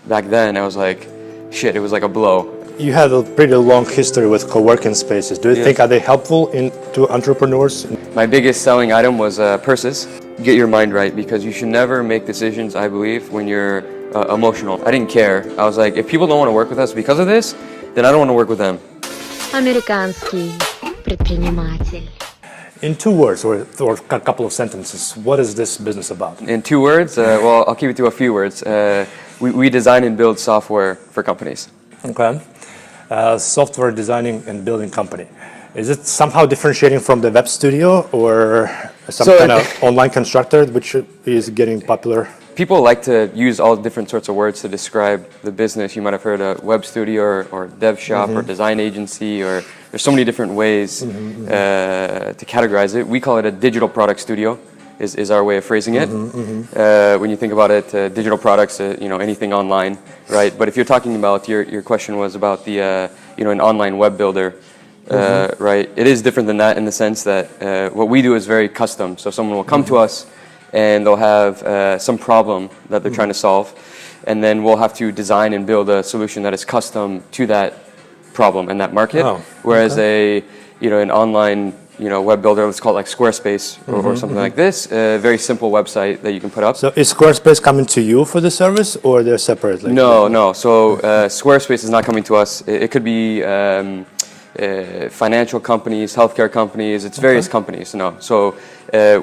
back then, I was like, shit, it was like a blow. You had a pretty long history with co-working spaces. Do you think are they helpful to entrepreneurs? My biggest selling item was purses. Get your mind right, because you should never make decisions, I believe, when you're emotional. I didn't care. I was like, if people don't want to work with us because of this, then I don't want to work with them. Американский предприниматель. In 2 words or a couple of sentences, what is this business about? In 2 words, well, I'll keep it to a few words. We design and build software for companies. Okay. Software designing and building company. Is it somehow differentiating from the web studio or some kind of online constructor which is getting popular? People like to use all different sorts of words to describe the business. You might have heard a web studio or dev shop or design agency, or there's so many different ways to categorize it. We call it a digital product studio, is our way of phrasing it. When you think about it, digital products, anything online, right? But if you're talking about, your question was about the, an online web builder, right? It is different than that in the sense that what we do is very custom. So someone will come to us and they'll have some problem that they're trying to solve, and then we'll have to design and build a solution that is custom to that problem and that market. Whereas an online web builder, let's call it like Squarespace or something like this, a very simple website that you can put up. So is Squarespace coming to you for the service, or they're separate? No. So Squarespace is not coming to us. It could be financial companies, healthcare companies. It's various companies. No. So I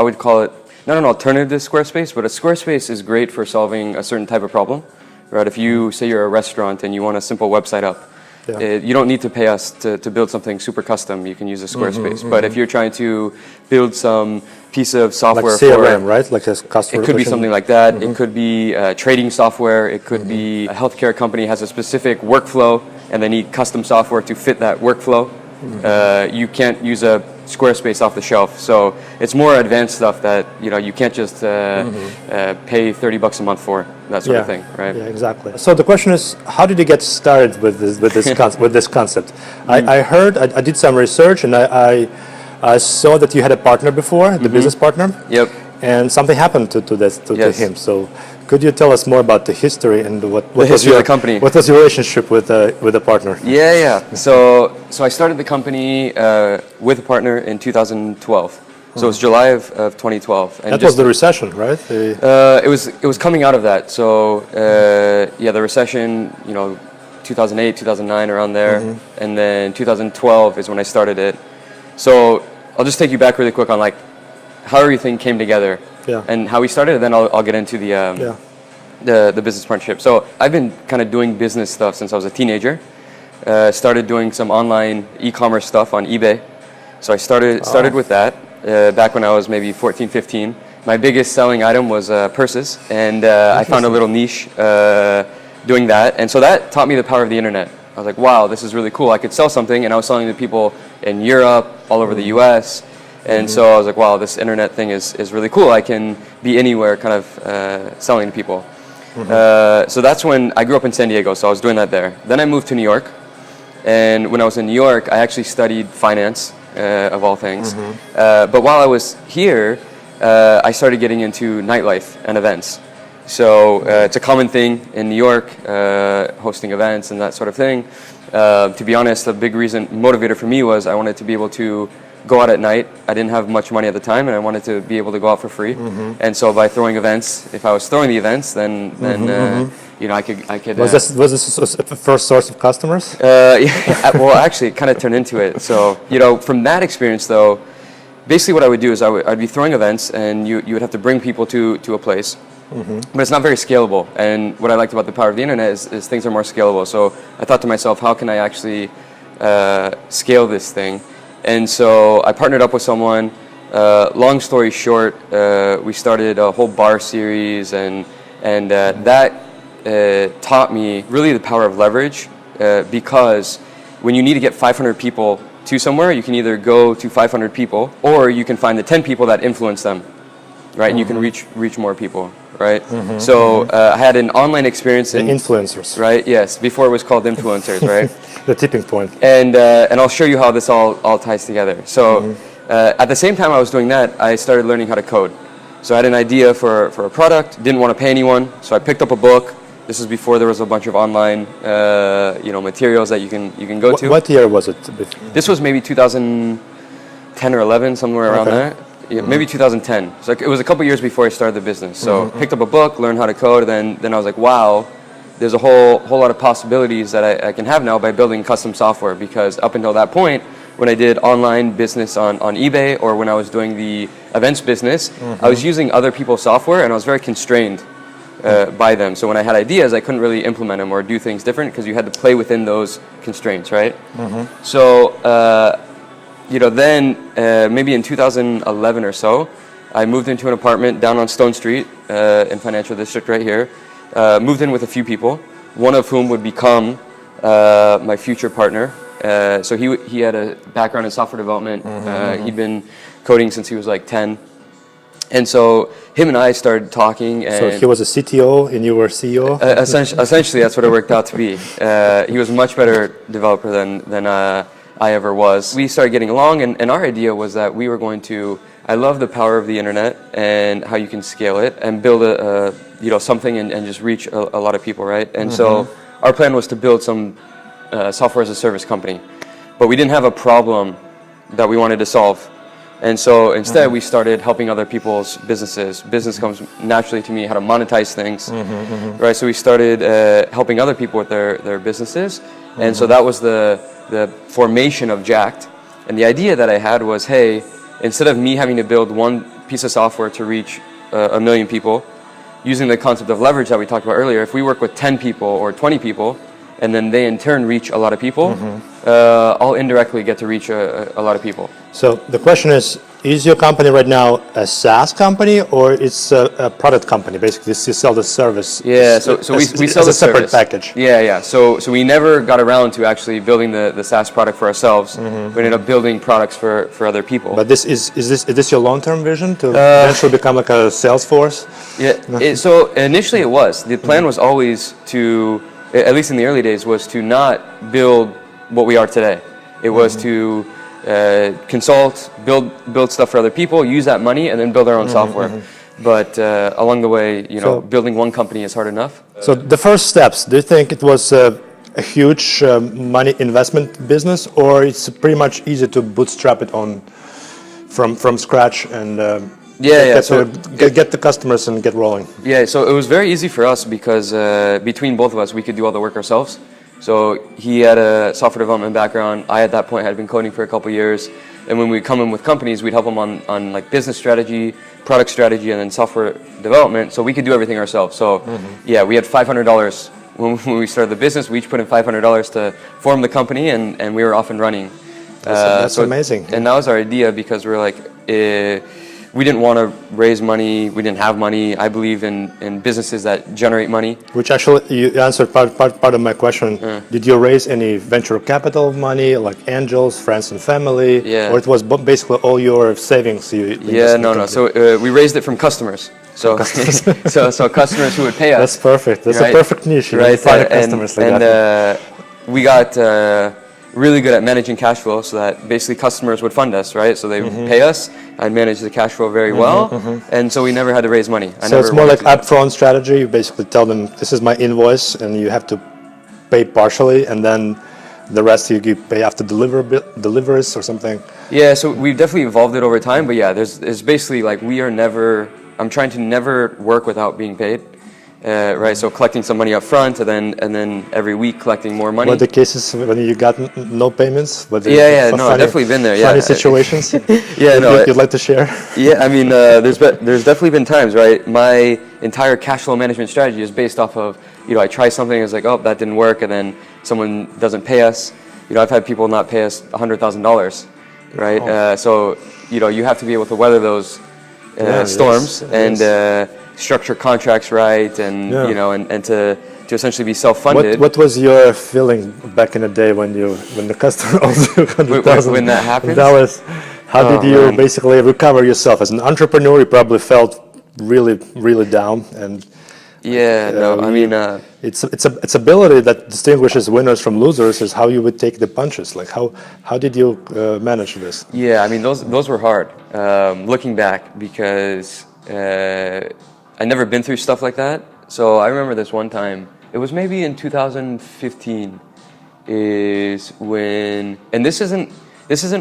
would call it not an alternative to Squarespace, but a Squarespace is great for solving a certain type of problem, right? If you say you're a restaurant and you want a simple website up, you don't need to pay us to build something super custom. You can use a Squarespace. But if you're trying to build some piece of software like CRM, right? Like a customer. It could be something like that. It could be trading software. It could be a healthcare company has a specific workflow and they need custom software to fit that workflow. You can't use a Squarespace off the shelf. So it's more advanced stuff that you can't just pay $30 a month for, that sort of thing, right? Yeah, exactly. So the question is, how did you get started with this concept? I did some research, and I saw that you had a partner before, the business partner. Yep. And something happened to him. So could you tell us more about the history and what was your company? What was your relationship with the partner? Yeah. So I started the company with a partner in 2012. So it was July of 2012. And that was the recession, right? It was coming out of that. So the recession, 2008, 2009, around there, and then 2012 is when I started it. So I'll just take you back really quick on how everything came together and how we started, and then I'll get into the business partnership. So I've been kind of doing business stuff since I was a teenager. Started doing some online e-commerce stuff on eBay. So I started with that back when I was maybe 14, 15. My biggest selling item was purses, and I found a little niche doing that. And so that taught me the power of the internet. I was like, wow, this is really cool. I could sell something, and I was selling to people in Europe, all over the US. And so I was like, wow, this internet thing is really cool. I can be anywhere kind of selling to people. So that's when I grew up in San Diego, so I was doing that there. Then I moved to New York. And when I was in New York, I actually studied finance, of all things. But while I was here, I started getting into nightlife and events. So it's a common thing in New York, hosting events and that sort of thing. To be honest, a big motivator for me was I wanted to be able to go out at night. I didn't have much money at the time, and I wanted to be able to go out for free. And so by throwing events, if I was throwing the events, then I could. Was this the first source of customers? Well, actually, it kind of turned into it. So from that experience, though, basically what I would do is I'd be throwing events, and you would have to bring people to a place. But it's not very scalable. And what I liked about the power of the internet is things are more scalable. So I thought to myself, how can I actually scale this thing? And so I partnered up with someone. Long story short, we started a whole bar series, and that taught me really the power of leverage, because when you need to get 500 people to somewhere, you can either go to 500 people, or you can find the 10 people that influence them, right? And you can reach more people, right? So I had an online experience in influencers, right? Yes, before it was called influencers, right? The tipping point. And I'll show you how this all ties together. So at the same time I was doing that, I started learning how to code. So I had an idea for a product, didn't want to pay anyone, so I picked up a book. This is before there was a bunch of online, materials that you can go to. What year was it? This was maybe 2010 or 11, somewhere around there. Yeah, maybe 2010. So it was a couple years before I started the business. So picked up a book, learned how to code, and then I was like, wow, there's a whole lot of possibilities that I can have now by building custom software. Because up until that point, when I did online business on eBay or when I was doing the events business, I was using other people's software and I was very constrained by them. So when I had ideas, I couldn't really implement them or do things different because you had to play within those constraints, right? So, then maybe in 2011 or so, I moved into an apartment down on Stone Street in Financial District right here. Moved in with a few people, one of whom would become my future partner. So he had a background in software development. He'd been coding since he was like 10. And so him and I started talking. And so he was a CTO and you were CEO? Essentially, that's what it worked out to be. He was a much better developer than I ever was. We started getting along, and our idea was that we were going to. I love the power of the internet and how you can scale it and build something and just reach a lot of people, right? And so our plan was to build some software as a service company, but we didn't have a problem that we wanted to solve. And so instead, we started helping other people's businesses. Business comes naturally to me, how to monetize things, right? So we started helping other people with their businesses. And so that was the formation of JAKT. And the idea that I had was, hey, instead of me having to build one piece of software to reach 1 million people, using the concept of leverage that we talked about earlier, if we work with 10 people or 20 people, and then they in turn reach a lot of people, I'll indirectly get to reach a lot of people. So the question is your company right now a SaaS company or it's a product company? Basically, you sell the service. Yeah, so we sell the a separate service. package. Yeah. So we never got around to actually building the SaaS product for ourselves. We ended up building products for other people. But is this your long-term vision to eventually become like a sales force? Yeah. So initially it was. The plan was always to, at least in the early days, was to not build what we are today. It was to consult, build stuff for other people, use that money, and then build our own software. But along the way, building one company is hard enough. So the first steps, do you think it was a huge money investment business, or it's pretty much easy to bootstrap it on from scratch and get the customers and get rolling? Yeah, so it was very easy for us because between both of us, we could do all the work ourselves. So he had a software development background. I, at that point, had been coding for a couple years. And when we come in with companies, we'd help them on like business strategy, product strategy, and then software development. So we could do everything ourselves. So yeah, we had $500 when we started the business. We each put in $500 to form the company, and we were off and running. That's amazing. And that was our idea because we were like, we didn't want to raise money. We didn't have money. I believe in businesses that generate money. Which actually, you answered part of my question. Did you raise any venture capital money, like angels, friends and family? Yeah. Or it was basically all your savings? No. So we raised it from customers. So so customers who would pay us. That's perfect. That's right? A perfect niche. Right. Find customers like that. We got really good at managing cash flow, so that basically customers would fund us, right? So they would pay us. I'd manage the cash flow very well, and so we never had to raise money. So it's more like upfront strategy. You basically tell them, this is my invoice, and you have to pay partially, and then the rest you pay after deliveries or something. Yeah, so we've definitely evolved it over time, but yeah, there's basically like I'm trying to never work without being paid. Right, so collecting some money up front, and then every week collecting more money. What the cases when you got no payments? I've definitely been there. Funny situations. You'd like to share? Yeah, I mean, there's definitely been times, right? My entire cash flow management strategy is based off of, I try something, it's like, oh, that didn't work, and then someone doesn't pay us. I've had people not pay us $100,000, right? So you have to be able to weather those storms and. Structure contracts right, and and to essentially be self-funded. What was your feeling back in the day when the customer owes you $100,000? When that happened? How did you basically recover yourself as an entrepreneur? You probably felt really, really down, and its ability that distinguishes winners from losers is how you would take the punches. Like how did you manage this? Yeah, I mean those were hard. Looking back, because. I'd never been through stuff like that. So I remember this one time, It was maybe in 2015 is when, and this isn't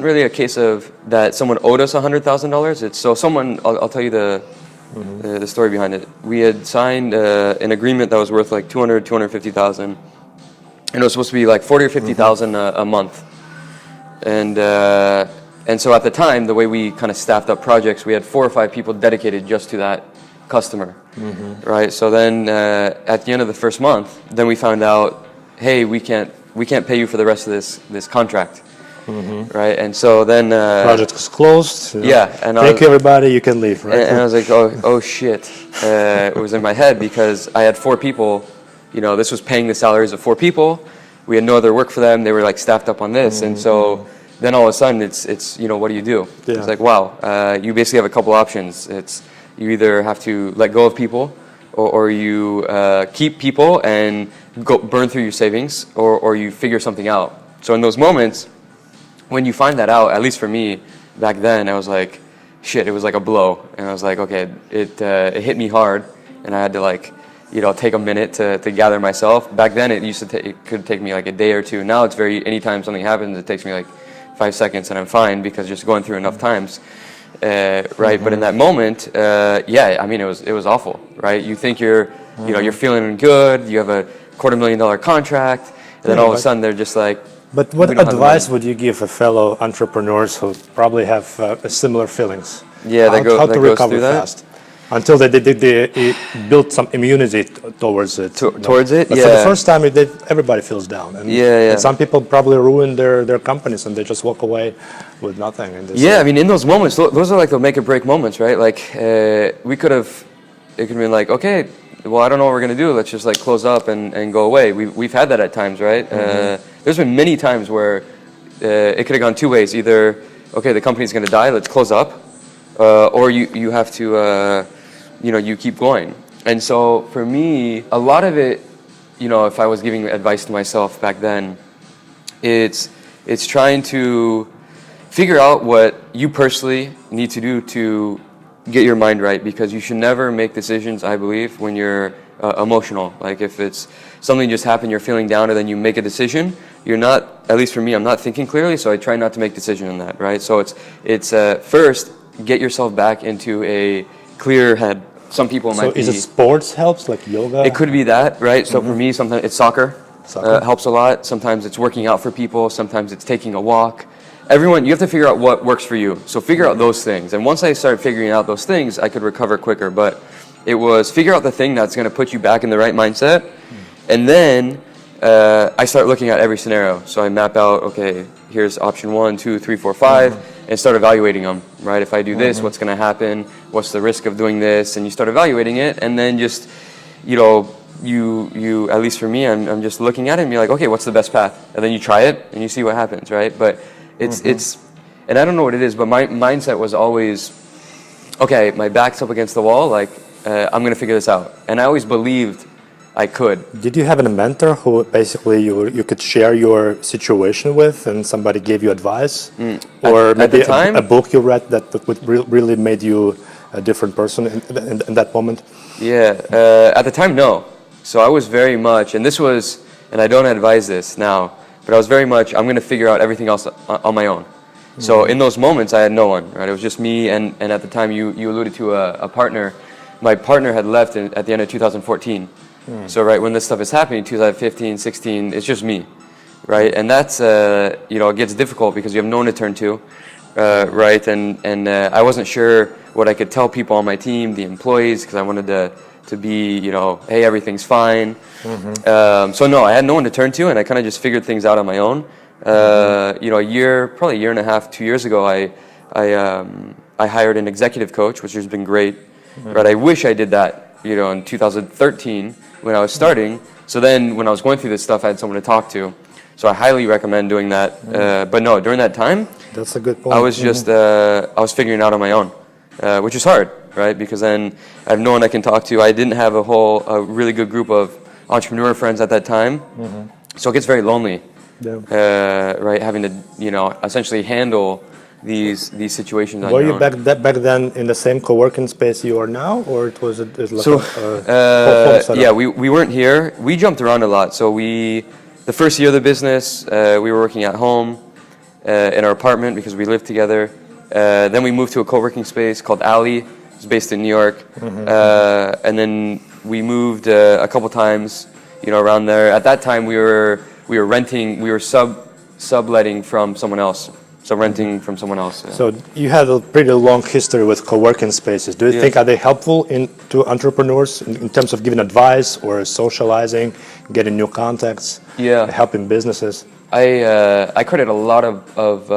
really a case of that someone owed us $100,000. It's so someone, I'll tell you the story behind it. We had signed an agreement that was worth like 250,000, and it was supposed to be like 40 or 50,000 a month. And so at the time, the way we kind of staffed up projects, we had 4 or 5 people dedicated just to that customer, right? So then at the end of the first month, then we found out, hey, we can't pay you for the rest of this contract, right? And so then project was closed. Yeah, and thank you everybody, you can leave, right? And I was like, oh shit, it was in my head because I had 4 people. You know, this was paying the salaries of 4 people. We had no other work for them. They were like staffed up on this, and so then all of a sudden it's you know, what do you do? Yeah. It's like, wow, you basically have a couple options. It's you either have to let go of people, or you keep people and go burn through your savings, or you figure something out. So in those moments, when you find that out, at least for me back then, I was like, shit, it was like a blow, and I was like, okay, it hit me hard, and I had to like, you know, take a minute to gather myself. Back then, it could take me like a day or two. Now it's anytime something happens, it takes me like 5 seconds and I'm fine because just going through enough times, right? But in that moment, yeah, I mean, it was awful, right? You think you know, you're feeling good, you have a $250,000 contract, and then all of a sudden they're just like. But what advice would you give a fellow entrepreneurs who probably have similar feelings? Yeah, how to recover fast? Until they built some immunity towards it. Towards it, but yeah. For the first time, everybody feels down. And, and some people probably ruin their companies and they just walk away with nothing. And I mean, in those moments, those are like the make or break moments, right? Like it could have been like, okay, well, I don't know what we're gonna do. Let's just like close up and go away. We've had that at times, right? There's been many times where it could have gone 2 ways. Either, okay, the company's gonna die, let's close up, or you have to. You know, you keep going. And so for me, a lot of it, you know, if I was giving advice to myself back then, it's trying to figure out what you personally need to do to get your mind right, because you should never make decisions, I believe, when you're emotional. Like if it's something just happened, you're feeling down, and then you make a decision, you're not, at least for me, I'm not thinking clearly, so I try not to make decisions on that, right? So it's first, get yourself back into a clear head. Some people might be. So is it sports helps, like yoga? It could be that, right? So for me, sometimes it's soccer. Helps a lot. Sometimes it's working out for people. Sometimes it's taking a walk. Everyone, you have to figure out what works for you. So figure out those things. And once I started figuring out those things, I could recover quicker. But it was figure out the thing that's going to put you back in the right mindset. And then I start looking at every scenario. So I map out, okay, here's option 1, 2, 3, 4, 5, and start evaluating them, right? If I do this, what's going to happen? What's the risk of doing this? And you start evaluating it, and then just, you know, you at least for me, I'm just looking at it and be like, okay, what's the best path? And then you try it, and you see what happens, right? But it's, and I don't know what it is, but my mindset was always, okay, my back's up against the wall, like, I'm going to figure this out. And I always believed I could. Did you have a mentor who basically you could share your situation with, and somebody gave you advice, or maybe a book you read that really made you a different person in that moment? Yeah, at the time, no. So I was very much, and this was, and I don't advise this now, but I was very much, I'm going to figure out everything else on my own. So in those moments, I had no one, right? It was just me, and at the time, you alluded to a partner. My partner had left at the end of 2014. So right when this stuff is happening, 2015, 16, it's just me, right? And that's, you know, it gets difficult because you have no one to turn to, right? And I wasn't sure what I could tell people on my team, the employees, because I wanted to be, you know, hey, everything's fine. So no, I had no one to turn to, and I kind of just figured things out on my own. You know, probably a year and a half, 2 years ago, I hired an executive coach, which has been great, right? I wish I did that, you know, in 2013 when I was starting. So then when I was going through this stuff, I had someone to talk to. So I highly recommend doing that. But no, during that time, that's a good point. I was just, I was figuring it out on my own, which is hard, right? Because then I have no one I can talk to. I didn't have a really good group of entrepreneur friends at that time. So it gets very lonely, right? Having to, you know, essentially handle these situations on Were your you own. back then in the same co-working space you are now, or it was like So, home setup? yeah, we weren't here. We jumped around a lot. So the first year of the business, we were working at home in our apartment because we lived together. Then we moved to a co-working space called Alley. It's based in New York. And then we moved a couple times, around there. At that time, we were renting. We were subletting from someone else. So renting from someone else. Yeah. So you had a pretty long history with co-working spaces. Do you think are they helpful to entrepreneurs in terms of giving advice or socializing, getting new contacts, helping businesses? I credit a lot of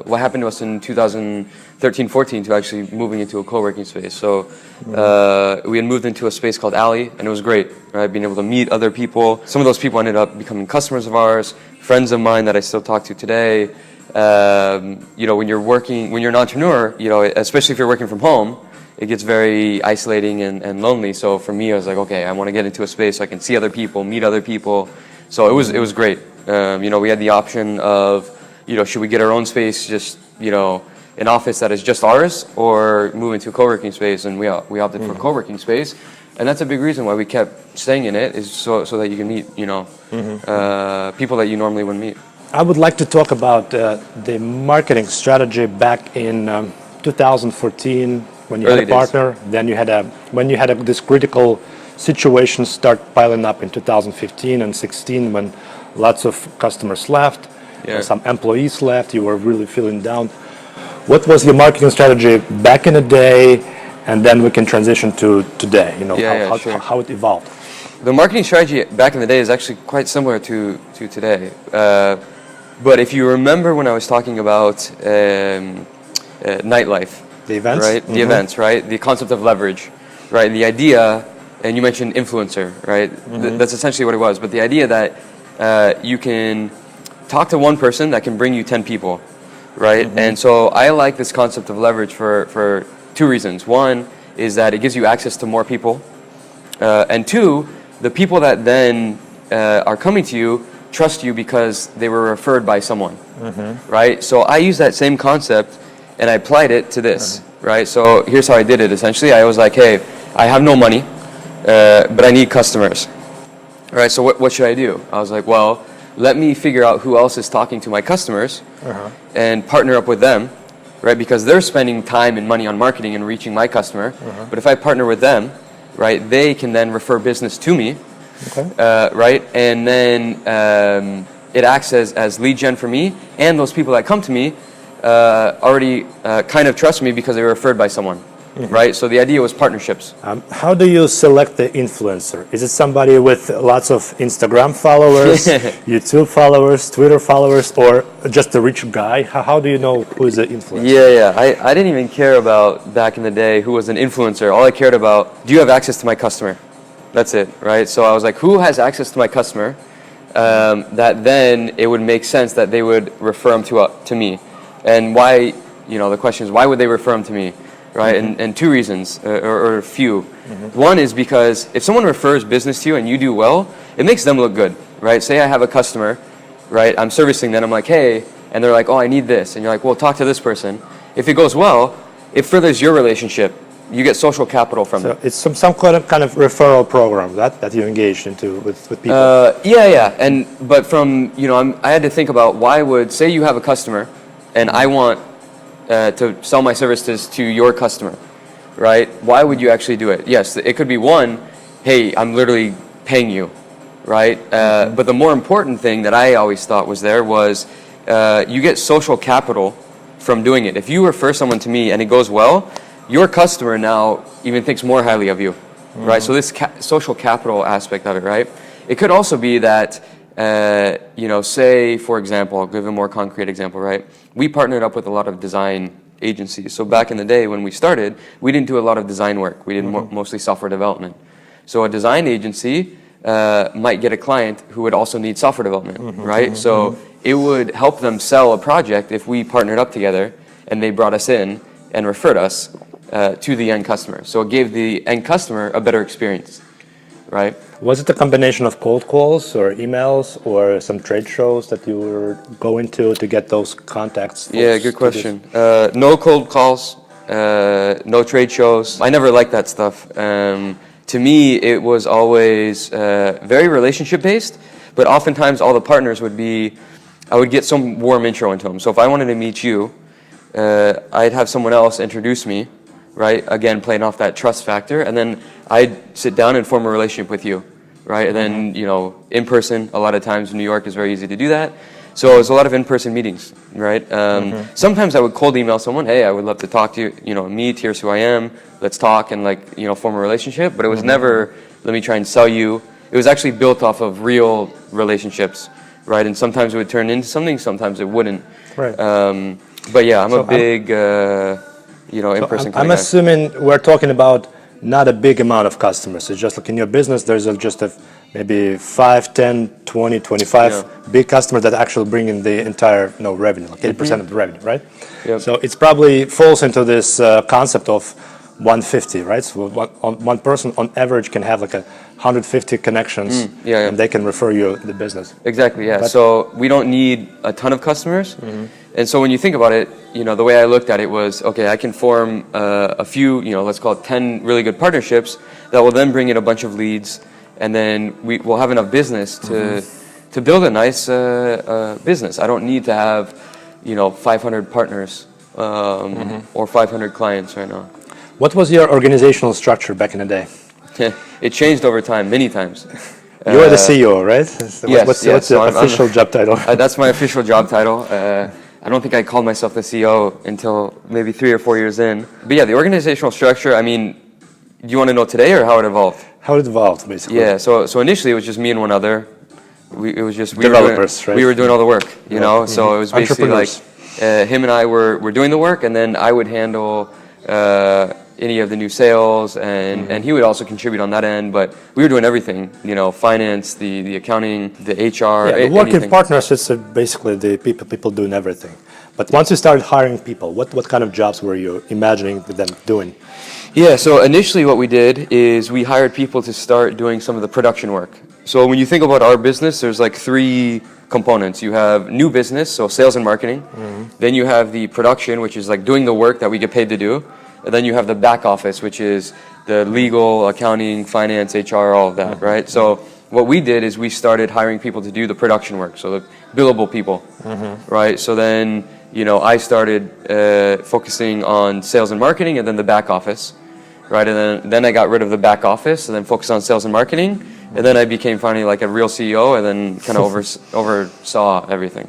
what happened to us in 2013-14 to actually moving into a co-working space. So we had moved into a space called Alley, and it was great, right? Being able to meet other people. Some of those people ended up becoming customers of ours, friends of mine that I still talk to today. When you're an entrepreneur, especially if you're working from home, it gets very isolating and lonely. So for me, I was like, okay, I want to get into a space so I can see other people, meet other people. So it was great. We had the option of, should we get our own space, just, an office that is just ours, or move into a co-working space, and we opted for a co-working space. And that's a big reason why we kept staying in it, is so that you can meet, people that you normally wouldn't meet. I would like to talk about the marketing strategy back in 2014 when you Early had a partner. Then you had this critical situation start piling up in 2015 and 16 when lots of customers left, some employees left. You were really feeling down. What was your marketing strategy back in the day, and then we can transition to today? How it evolved. The marketing strategy back in the day is actually quite similar to today. But if you remember when I was talking about nightlife, the events, right? The events, right? The concept of leverage, right? The idea, and you mentioned influencer, right? That's essentially what it was. But the idea that you can talk to one person that can bring you 10 people, right? And so I like this concept of leverage for two reasons. One is that it gives you access to more people, and two, the people that then are coming to you trust you because they were referred by someone, right? So I use that same concept and I applied it to this, right? So here's how I did it. Essentially, I was like, hey, I have no money, but I need customers, right? So what should I do? I was like, well, let me figure out who else is talking to my customers and partner up with them, right? Because they're spending time and money on marketing and reaching my customer. But if I partner with them, right, they can then refer business to me. Right, and then it acts as lead gen for me, and those people that come to me already kind of trust me because they were referred by someone, right? So the idea was partnerships. How do you select the influencer? Is it somebody with lots of Instagram followers, YouTube followers, Twitter followers, or just a rich guy? How do you know who is the influencer? Yeah. I didn't even care about back in the day who was an influencer. All I cared about, do you have access to my customer? That's it, right? So I was like, who has access to my customer? That then it would make sense that they would refer them to me. And why, the question is, why would they refer them to me, right? And two reasons, or a few. One is because if someone refers business to you and you do well, it makes them look good, right? Say I have a customer, right? I'm servicing them, I'm like, hey, and they're like, oh, I need this. And you're like, well, talk to this person. If it goes well, it furthers your relationship. You get social capital from it. So it's some kind of referral program that you engaged into with people. Yeah. But from I had to think about why would, say you have a customer, and I want to sell my services to your customer, right? Why would you actually do it? Yes, it could be one, hey, I'm literally paying you, right? But the more important thing that I always thought was you get social capital from doing it. If you refer someone to me and it goes well, your customer now even thinks more highly of you, right? So this social capital aspect of it, right? It could also be that, say, for example, I'll give a more concrete example, right? We partnered up with a lot of design agencies. So back in the day when we started, we didn't do a lot of design work. We did mostly software development. So a design agency might get a client who would also need software development, right? So it would help them sell a project if we partnered up together and they brought us in and referred us to the end customer. So it gave the end customer a better experience, right? Was it a combination of cold calls or emails or some trade shows that you were going to get those contacts? Yeah, good question. No cold calls, no trade shows. I never liked that stuff. To me, it was always very relationship based, but oftentimes all the partners would be, I would get some warm intro into them. So if I wanted to meet you, I'd have someone else introduce me, right? Again, playing off that trust factor, and then I'd sit down and form a relationship with you, right? And then, you know, in person, a lot of times in New York is very easy to do that. So it was a lot of in-person meetings, right? Sometimes I would cold email someone, hey, I would love to talk to you, you know, meet, here's who I am, let's talk and like, you know, form a relationship. But it was never, let me try and sell you. It was actually built off of real relationships, right? And sometimes it would turn into something, sometimes it wouldn't. Right. But yeah, I'm a big, you know, in-person kind I'm of guy. assuming we're talking about not a big amount of customers. It's just like in your business, there's just maybe 5, 10, 20, 25 big customers that actually bring in the entire revenue, like 80% of the revenue, right? Yep. So it's probably falls into this concept of 150, right? So one person on average can have like 150 connections, and they can refer you the business. Exactly, yeah. So we don't need a ton of customers. And so when you think about it, you know, the way I looked at it was, okay, I can form a few, you know, let's call it 10 really good partnerships that will then bring in a bunch of leads, and then we will have enough business to build a nice business. I don't need to have, you know, 500 partners or 500 clients right now. What was your organizational structure back in the day? It changed over time, many times. You're the CEO, right? Yes. What's So your official job title? That's my official job title. I don't think I called myself the CEO until maybe 3 or 4 years in. But yeah, the organizational structure, I mean, do you want to know today or how it evolved? How it evolved, basically. Yeah, so initially it was just me and one other. It was just Developers, right? We were doing all the work, you know. So it was basically like him and I were doing the work, and then I would handle any of the new sales, and he would also contribute on that end. But we were doing everything, you know, finance, the accounting, the HR. Yeah, the working partners is basically the people doing everything. But once you started hiring people, what kind of jobs were you imagining them doing? Yeah, so initially what we did is we hired people to start doing some of the production work. So when you think about our business, there's like 3 components. You have new business, so sales and marketing. Then you have the production, which is like doing the work that we get paid to do. And then you have the back office, which is the legal, accounting, finance, HR, all of that, right? So what we did is we started hiring people to do the production work, so the billable people, right? So then, you know, I started focusing on sales and marketing and then the back office, right? And then I got rid of the back office and then focused on sales and marketing. And then I became finally like a real CEO and then kind of oversaw everything.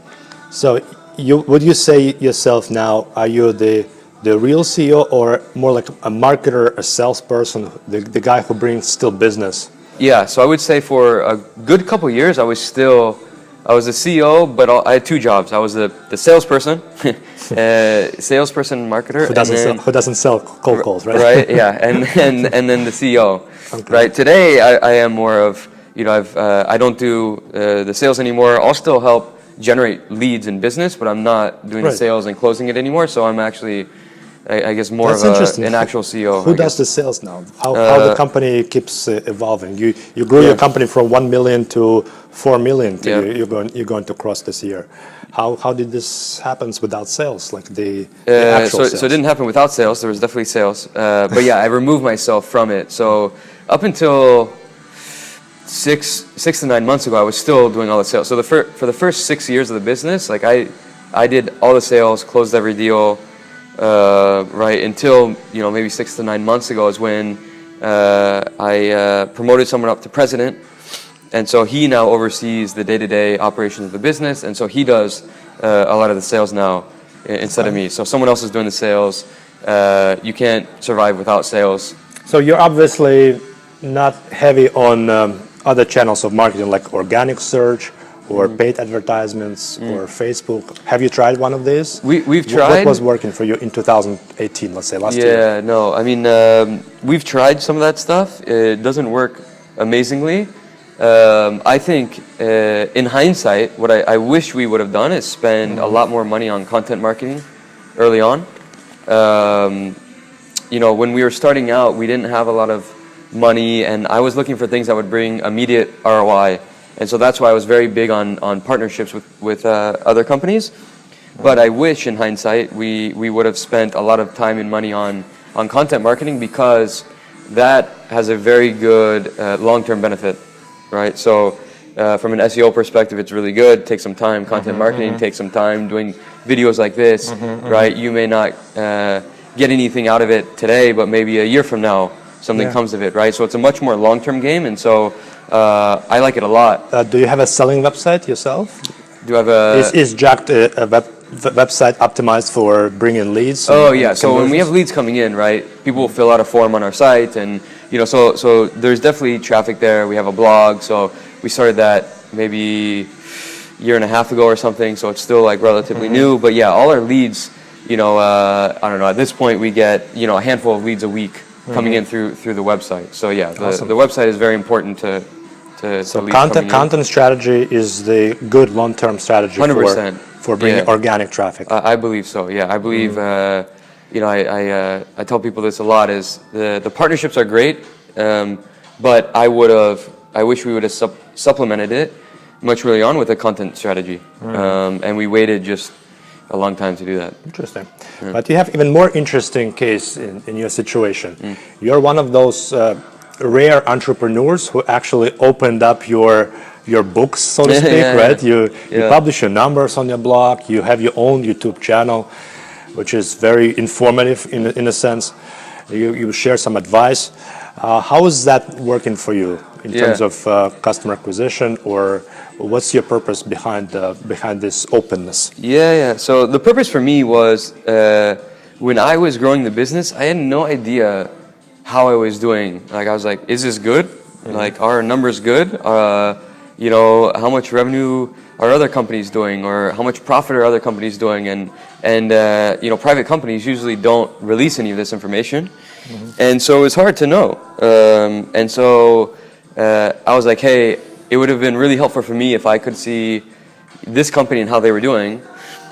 So would you say yourself now, are you the real CEO or more like a marketer, a salesperson, the guy who brings still business? Yeah, so I would say for a good couple years I was the CEO, but I had 2 jobs. I was the salesperson, salesperson and marketer. Who doesn't sell cold calls, right? Right, yeah, and then the CEO. Okay. Right, today I am more of, you know, I don't do the sales anymore. I'll still help generate leads in business, but I'm not doing the sales and closing it anymore. So I'm actually, I guess, more of an actual CEO. Who does the sales now? How the company keeps evolving? You grew your company from 1 million to 4 million. You're going to cross this year. How did this happen without sales? Like the actual sales? So it didn't happen without sales. There was definitely sales, but yeah, I removed myself from it. So up until 6 to 9 months ago, I was still doing all the sales. So for the first 6 years of the business, like I did all the sales, closed every deal. Right until, you know, maybe 6 to 9 months ago is when I promoted someone up to president, and so he now oversees the day-to-day operations of the business, and so he does a lot of the sales now instead of me. So someone else is doing the sales. You can't survive without sales. So you're obviously not heavy on other channels of marketing like organic search or paid advertisements or Facebook. Have you tried one of these? We've tried. What was working for you in 2018, let's say, last year? Yeah, no, I mean, we've tried some of that stuff. It doesn't work amazingly. I think, in hindsight, what I wish we would have done is spend a lot more money on content marketing early on. You know, when we were starting out, we didn't have a lot of money, and I was looking for things that would bring immediate ROI. And so that's why I was very big on partnerships with other companies. But I wish, in hindsight, we would have spent a lot of time and money on content marketing, because that has a very good long-term benefit, right? So from an SEO perspective, it's really good. Take some time. Content marketing takes some time. Doing videos like this, right? You may not get anything out of it today, but maybe a year from now, something comes of it, right? So it's a much more long-term game, and so I like it a lot. Do you have a selling website yourself? Do I have a... Is JAKT a website optimized for bringing leads? Oh yeah, so when we have leads coming in, right, people will fill out a form on our site, and so there's definitely traffic there. We have a blog, so we started that maybe a year and a half ago or something, so it's still like relatively new. But yeah, all our leads, I don't know, at this point we get a handful of leads a week coming in through the website. So yeah, the website is very important to so leads content strategy is the good long-term strategy 100%. For bringing organic traffic. I believe so. Yeah, I believe. I tell people this a lot. Is the partnerships are great, but I wish we would have supplemented it much early on with a content strategy, and we waited just a long time to do that. Interesting. But you have even more interesting case in your situation. You're one of those rare entrepreneurs who actually opened up your books, so to speak, right? You publish your numbers on your blog. You have your own YouTube channel, which is very informative in a sense. You share some advice. How is that working for you in terms of customer acquisition, or what's your purpose behind this openness? Yeah. So the purpose for me was when I was growing the business, I had no idea how I was doing. Like I was like, is this good? Like, are our numbers good? How much revenue are other companies doing, or how much profit are other companies doing? And private companies usually don't release any of this information, and so it's hard to know. And so I was like, hey, it would have been really helpful for me if I could see this company and how they were doing.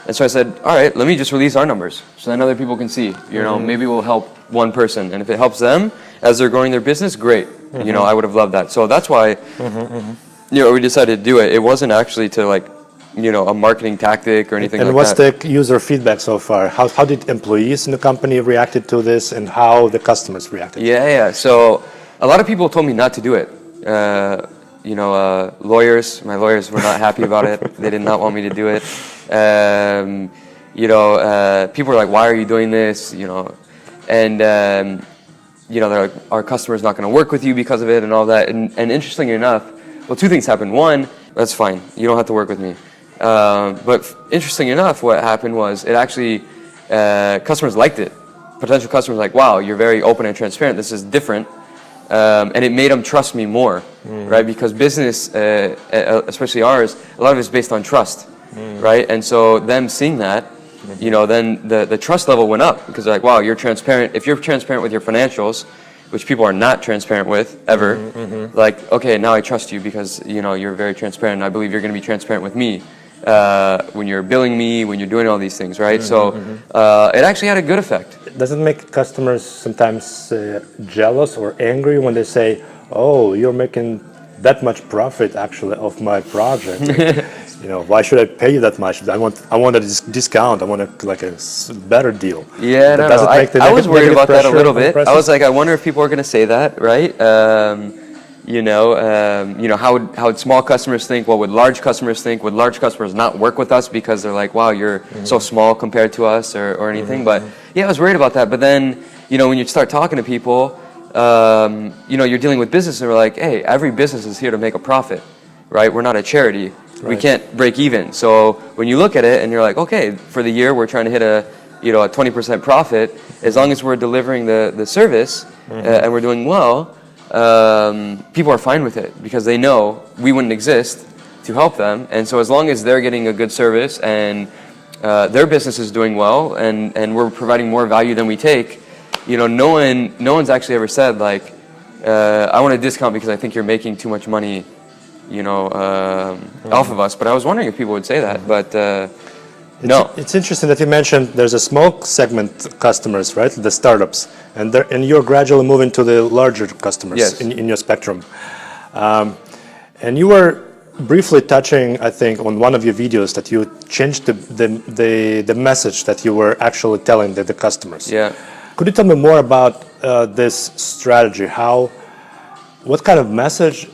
And so I said, all right, let me just release our numbers so then other people can see. Maybe we'll help one person, and if it helps them as they're growing their business, great. I would have loved that. So that's why. We decided to do it. It wasn't actually to a marketing tactic or anything like that. And what's the user feedback so far? How did employees in the company reacted to this, and how the customers reacted? Yeah. So a lot of people told me not to do it. My lawyers were not happy about it. They did not want me to do it. People were like, why are you doing this? And they're like, our customer's not going to work with you because of it and all that. And interestingly enough, well, two things happened. One, that's fine. You don't have to work with me. But interesting enough, what happened was it actually, customers liked it. Potential customers were like, wow, you're very open and transparent. This is different. And it made them trust me more, right? Because business, especially ours, a lot of it's based on trust, right? And so them seeing that, then the trust level went up, because they're like, wow, you're transparent. If you're transparent with your financials, which people are not transparent with ever, like, okay, now I trust you because you're very transparent. And I believe you're going to be transparent with me when you're billing me, when you're doing all these things, right? So it actually had a good effect. Does it make customers sometimes jealous or angry when they say, "Oh, you're making that much profit actually of my project"? Why should I pay you that much? I want a discount. I want a better deal. Yeah, no. I was worried about that a little bit. I was like, I wonder if people are going to say that, right? How would small customers think? What would large customers think? Would large customers not work with us because they're like, wow, you're so small compared to us, or anything? But yeah, I was worried about that. But then, when you start talking to people, you're dealing with business, and we're like, hey, every business is here to make a profit, right? We're not a charity. Right. We can't break even. So when you look at it and you're like, okay, for the year we're trying to hit a 20% profit, as long as we're delivering the service and we're doing well, people are fine with it because they know we wouldn't exist to help them. And so as long as they're getting a good service and their business is doing well and we're providing more value than we take, no one's actually ever said like, I want a discount because I think you're making too much money off of us. But I was wondering if people would say that. But No. It's interesting that you mentioned there's a small segment customers, right? The startups, and you're gradually moving to the larger customers Yes. in your spectrum. And you were briefly touching, I think, on one of your videos that you changed the message that you were actually telling the customers. Yeah. Could you tell me more about this strategy? What kind of message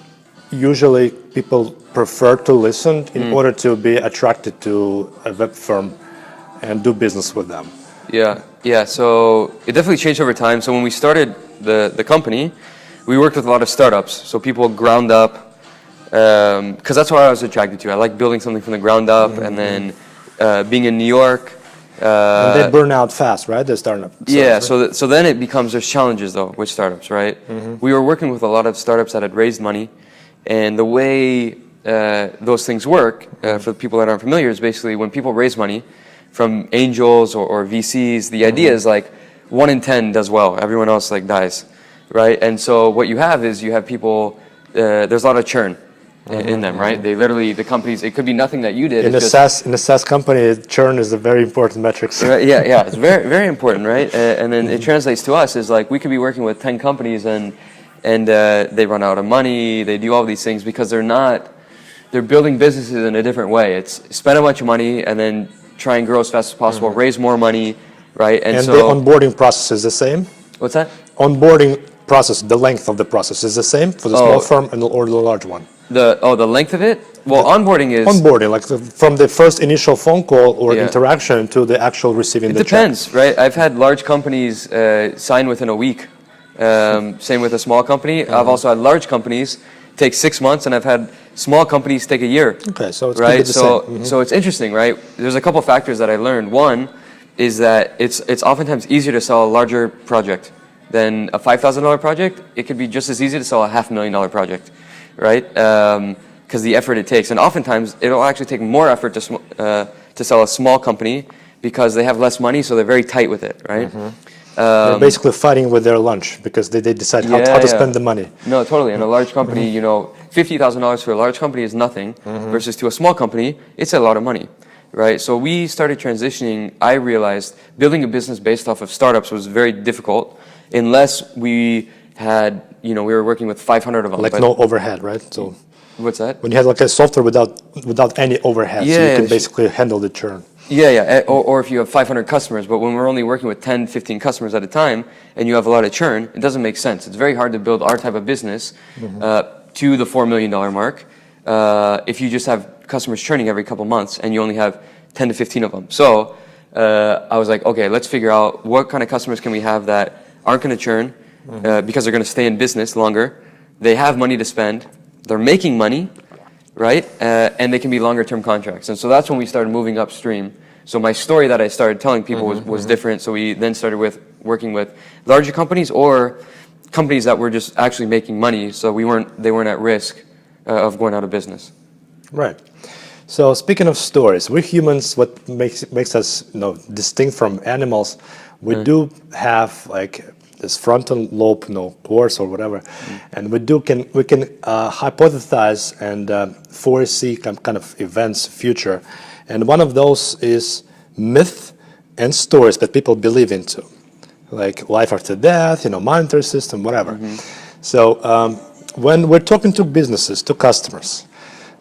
usually people prefer to listen in order to be attracted to a web firm and do business with them? Yeah. So it definitely changed over time. So when we started the company, we worked with a lot of startups. So people ground up, because that's what I was attracted to. I like building something from the ground up, and then being in New York. And they burn out fast, right? The startup. Yeah. So then it becomes, there's challenges though with startups, right? We were working with a lot of startups that had raised money, and the way those things work, for the people that aren't familiar, is basically when people raise money from angels or VCs, the idea is like 1 in 10 does well, everyone else like dies, right? And so what you have is you have people, there's a lot of churn in them, right? They literally, the companies, it could be nothing that you did. In a SaaS company, churn is a very important metric. Right, yeah, it's very, very important, right? And then it translates to us is like we could be working with 10 companies and they run out of money, they do all these things because they're building businesses in a different way. It's spend a bunch of money and then try and grow as fast as possible, raise more money, right? And so the onboarding process is the same? What's that? Onboarding process, the length of the process is the same for the small firm or the large one? The length of it? Well, onboarding is... Onboarding, like from the first initial phone call or interaction to the actual receiving the check. It depends, right? I've had large companies sign within a week. Same with a small company. I've also had large companies take 6 months, and I've had small companies take a year. Okay, so it's right. The same. So it's interesting, right? There's a couple factors that I learned. One is that it's oftentimes easier to sell a larger project than a $5,000 project. It could be just as easy to sell a $500,000 project, right? Because the effort it takes, and oftentimes it'll actually take more effort to sell a small company because they have less money, so they're very tight with it, right? They're basically fighting with their lunch because they decide how to spend the money. No, totally. And a large company, you know, $50,000 for a large company is nothing, versus to a small company, it's a lot of money, right? So we started transitioning. I realized building a business based off of startups was very difficult unless we had, you know, we were working with 500 of them. Like no overhead, right? So what's that? When you had like a software without any overhead, so you can basically handle the churn. Yeah. Or if you have 500 customers, but when we're only working with 10, 15 customers at a time, and you have a lot of churn, it doesn't make sense. It's very hard to build our type of business to the $4 million mark if you just have customers churning every couple months and you only have 10 to 15 of them. So I was like, okay, let's figure out what kind of customers can we have that aren't going to churn because they're going to stay in business longer. They have money to spend. They're making money. Right? And they can be longer term contracts. And so that's when we started moving upstream. So my story that I started telling people was different. So we then started working with larger companies or companies that were just actually making money. So they weren't at risk of going out of business. Right. So speaking of stories, we're humans. What makes us distinct from animals, we do have like this frontal lobe, course or whatever, and we can hypothesize and foresee kind of events, future, and one of those is myth and stories that people believe into, like life after death, monetary system, whatever. So when we're talking to businesses, to customers,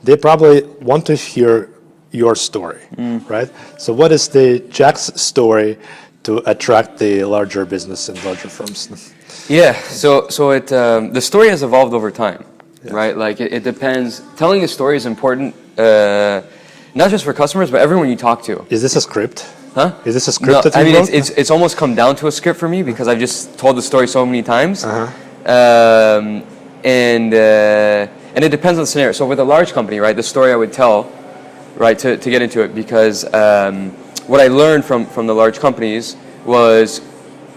they probably want to hear your story, right? So what is the JAKT's story to attract the larger business and larger firms? Yeah, so the story has evolved over time, right? Like it depends. Telling a story is important, not just for customers, but everyone you talk to. Is this a script? Huh? Is this a script No, that you I mean, wrote? it's almost come down to a script for me because I've just told the story so many times. And it depends on the scenario. So with a large company, right, the story I would tell, right, to get into it, because what I learned from the large companies was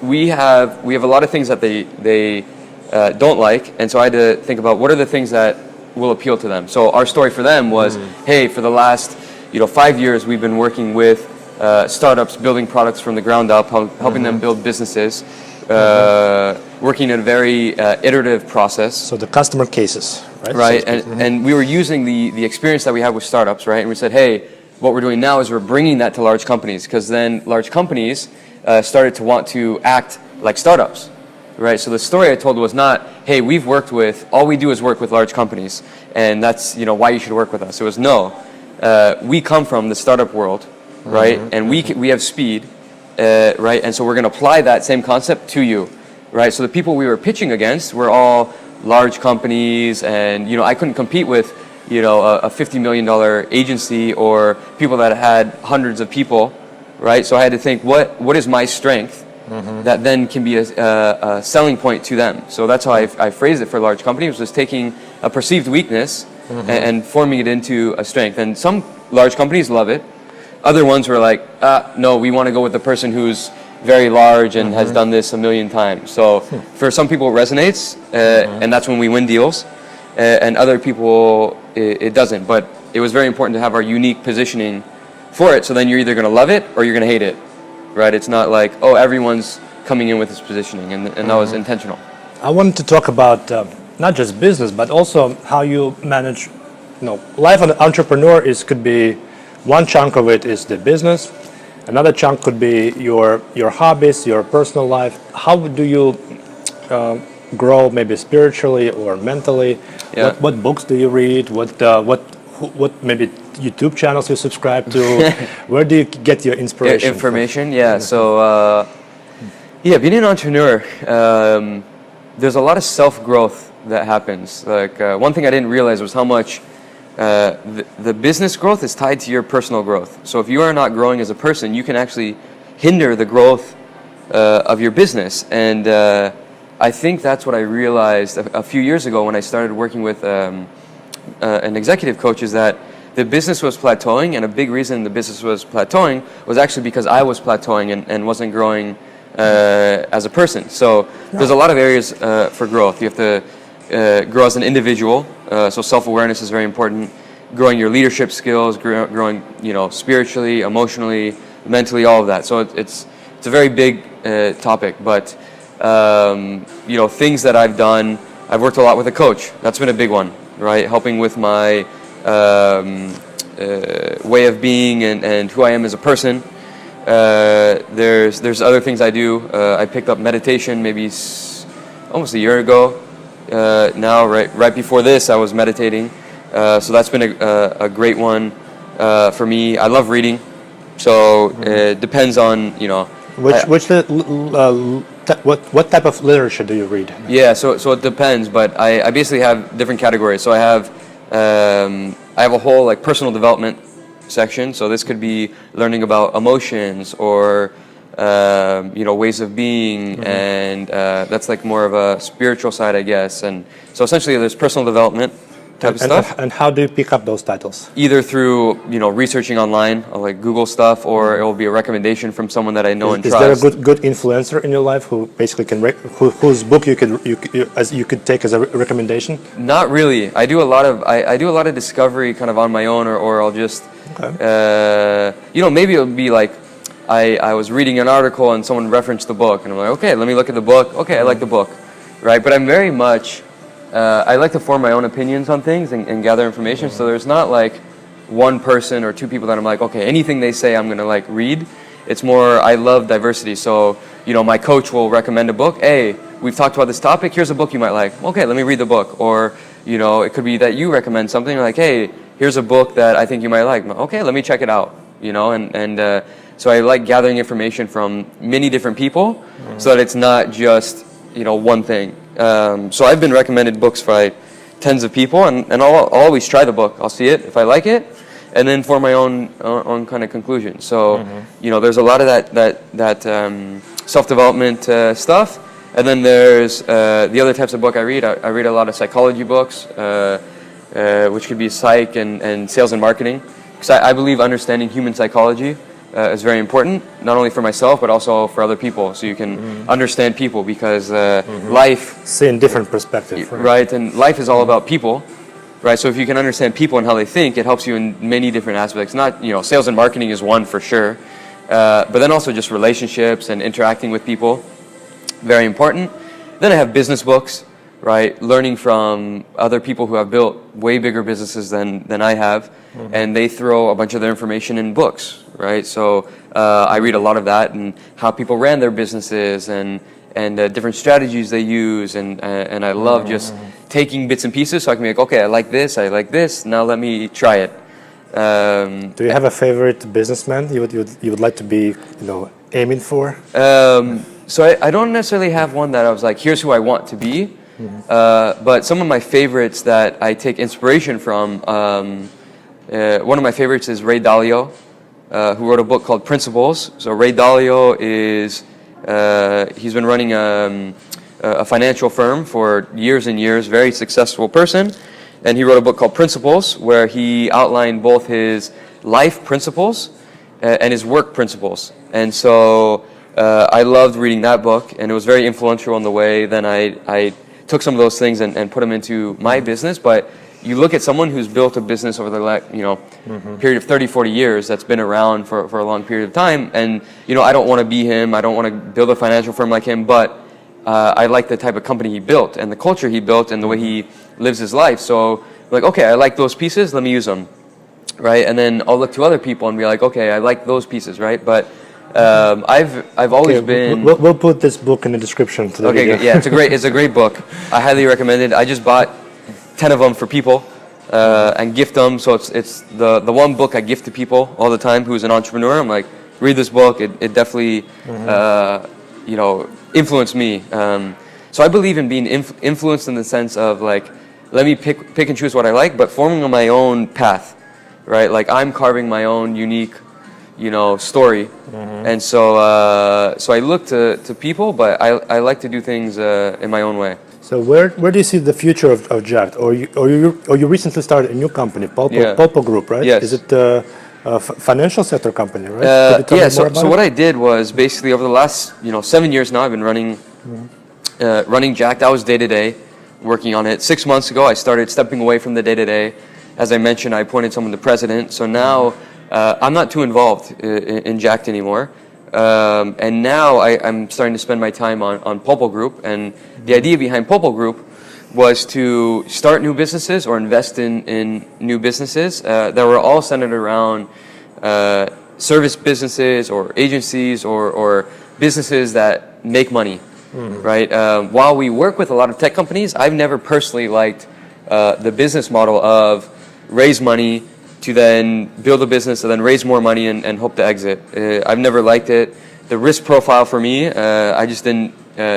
we have a lot of things that they don't like, and so I had to think about what are the things that will appeal to them. So our story for them was, hey, for the last 5 years we've been working with startups, building products from the ground up, helping them build businesses, working in a very iterative process. So the customer cases, right? Right, and we were using the experience that we have with startups, right? And we said, hey, what we're doing now is we're bringing that to large companies, because then large companies started to want to act like startups, right? So the story I told was not, hey, all we do is work with large companies, and that's why you should work with us. It was no, we come from the startup world, right? And we have speed, right? And so we're going to apply that same concept to you, right? So the people we were pitching against were all large companies, and I couldn't compete with a $50 million agency or people that had hundreds of people, right? So I had to think, what is my strength that then can be a selling point to them? So that's how I phrased it for large companies, was taking a perceived weakness and forming it into a strength. And some large companies love it. Other ones were like, no, we want to go with the person who's very large and has done this a million times. So for some people it resonates, and that's when we win deals. And other people, it doesn't. But it was very important to have our unique positioning for it. So then you're either going to love it or you're going to hate it, right? It's not like, oh, everyone's coming in with this positioning, and that was intentional. I wanted to talk about not just business, but also how you manage. Life of an entrepreneur could be one chunk of it is the business, another chunk could be your hobbies, your personal life. How do you grow, maybe spiritually or mentally? Yeah. What books do you read? What maybe YouTube channels you subscribe to? Where do you get your inspiration? Information, yeah. So, being an entrepreneur, there's a lot of self-growth that happens. Like one thing I didn't realize was how much the business growth is tied to your personal growth. So if you are not growing as a person, you can actually hinder the growth of your business. And I think that's what I realized a few years ago when I started working with an executive coach, is that the business was plateauing, and a big reason the business was plateauing was actually because I was plateauing and wasn't growing as a person. So there's a lot of areas for growth. You have to grow as an individual, so self-awareness is very important. Growing your leadership skills, growing spiritually, emotionally, mentally, all of that. So it's a very big topic, but things that I've done, I've worked a lot with a coach. That's been a big one, right? Helping with my way of being and who I am as a person. There's other things I do. I picked up meditation maybe almost a year ago. Now, right before this, I was meditating. So that's been a great one for me. I love reading. So it depends on what type of literature do you read? Yeah, so it depends, but I basically have different categories. So I have a whole personal development section. So this could be learning about emotions or ways of being, and that's more of a spiritual side, I guess. And so essentially, there's personal development type of stuff. And how do you pick up those titles? Either through researching online, or Google stuff, or it will be a recommendation from someone that I know and trust. Is there a good influencer in your life who basically whose book you could take as a recommendation? Not really. I do a lot of discovery kind of on my own, or I'll just maybe it'll be I was reading an article and someone referenced the book, and I'm like, okay, let me look at the book. Okay, I like the book, right? But I'm very much I like to form my own opinions on things and gather information. So there's not one person or two people that I'm like, okay, anything they say I'm gonna read. It's more, I love diversity. So my coach will recommend a book. Hey, we've talked about this topic. Here's a book you might like. Okay, let me read the book. Or it could be that you recommend something like, hey, here's a book that I think you might like. Okay, let me check it out. So I like gathering information from many different people, so that it's not just one thing. So I've been recommended books by tens of people, and I'll always try the book. I'll see it if I like it, and then form my own kind of conclusion. So there's a lot of that self-development stuff, and then there's the other types of book I read. I read a lot of psychology books, which could be psych and sales and marketing, because I believe understanding human psychology is very important, not only for myself, but also for other people. So you can understand people, because life... See in different perspectives. Right, and life is all about people, right? So if you can understand people and how they think, it helps you in many different aspects. Not, sales and marketing is one for sure, but then also just relationships and interacting with people, very important. Then I have business books, right? Learning from other people who have built way bigger businesses than I have, and they throw a bunch of their information in books, right? So I read a lot of that and how people ran their businesses and different strategies they use, and I love just taking bits and pieces so I can be like, okay, I like this, now let me try it. Do you have a favorite businessman you would like to be, aiming for? So I don't necessarily have one that I was like, here's who I want to be. But some of my favorites that I take inspiration from, one of my favorites is Ray Dalio, who wrote a book called Principles. So Ray Dalio he's been running a financial firm for years and years, very successful person. And he wrote a book called Principles, where he outlined both his life principles and his work principles. And so I loved reading that book, and it was very influential in the way then I took some of those things and put them into my business. But you look at someone who's built a business over the period of 30, 40 years that's been around for a long period of time, and I don't want to be him, I don't want to build a financial firm like him, but I like the type of company he built and the culture he built and the way he lives his life. So like, okay, I like those pieces, let me use them, right? And then I'll look to other people and be like, okay, I like those pieces, right? But I've always been. We'll put this book in the description to the video. Yeah, it's a great book. I highly recommend it. I just bought 10 of them for people and gift them. So it's the one book I gift to people all the time who's an entrepreneur. I'm like, read this book. It definitely influenced me. So I believe in being influenced in the sense of like, let me pick and choose what I like, but forming my own path, right? Like I'm carving my own unique story. And so I look to people, but I like to do things in my own way. So where do you see the future of JAKT? Or you recently started a new company, Pulpo Group, right? Yes. Is it a financial sector company, right? So what I did was basically over the last 7 years now I've been running JAKT. I was day to day working on it. 6 months ago I started stepping away from the day to day. As I mentioned, I appointed someone the president. So now I'm not too involved in JAKT anymore. And now I'm starting to spend my time on Pulpo Group. And the idea behind Pulpo Group was to start new businesses or invest in new businesses that were all centered around service businesses or agencies or businesses that make money, right? While we work with a lot of tech companies, I've never personally liked the business model of raise money to then build a business and then raise more money and hope to exit. I've never liked it. The risk profile for me, I just didn't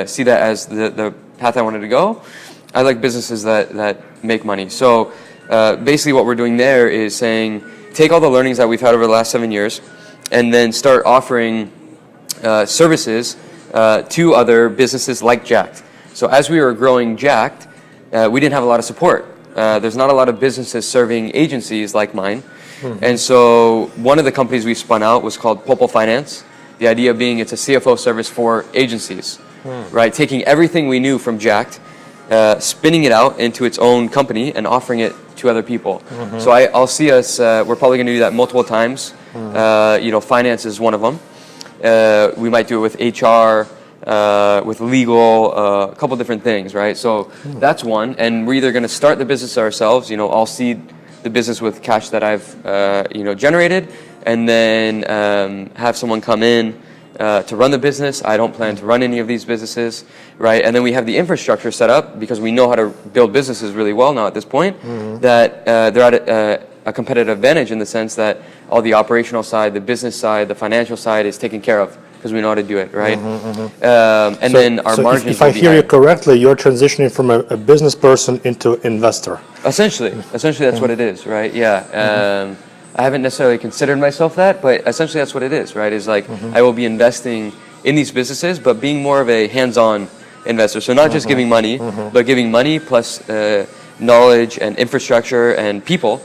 see that as the path I wanted to go. I like businesses that make money. So basically what we're doing there is saying, take all the learnings that we've had over the last 7 years and then start offering services to other businesses like JAKT. So as we were growing JAKT, we didn't have a lot of support. There's not a lot of businesses serving agencies like mine. And so one of the companies we spun out was called Pulpo Finance. The idea being it's a CFO service for agencies, right? Taking everything we knew from JAKT, spinning it out into its own company and offering it to other people. So I'll see us, we're probably going to do that multiple times. Finance is one of them. We might do it with HR, with legal, a couple different things, right? So that's one, and we're either going to start the business ourselves. I'll seed the business with cash that I've generated, and then have someone come in to run the business. I don't plan to run any of these businesses, right? And then we have the infrastructure set up because we know how to build businesses really well now at this point. That they're at a competitive advantage in the sense that all the operational side, the business side, the financial side is taken care of, because we know how to do it, right? Then our margins. If I hear you correctly, you're transitioning from a business person into investor. Essentially, that's what it is, right? Yeah. I haven't necessarily considered myself that, but essentially that's what it is, right? Is like I will be investing in these businesses, but being more of a hands-on investor. So not just giving money, but giving money plus knowledge and infrastructure and people,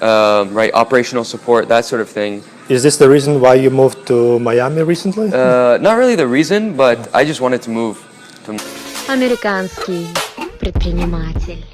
right? Operational support, that sort of thing. Is this the reason why you moved to Miami recently? Not really the reason, but I just wanted to move to. Американский предприниматель.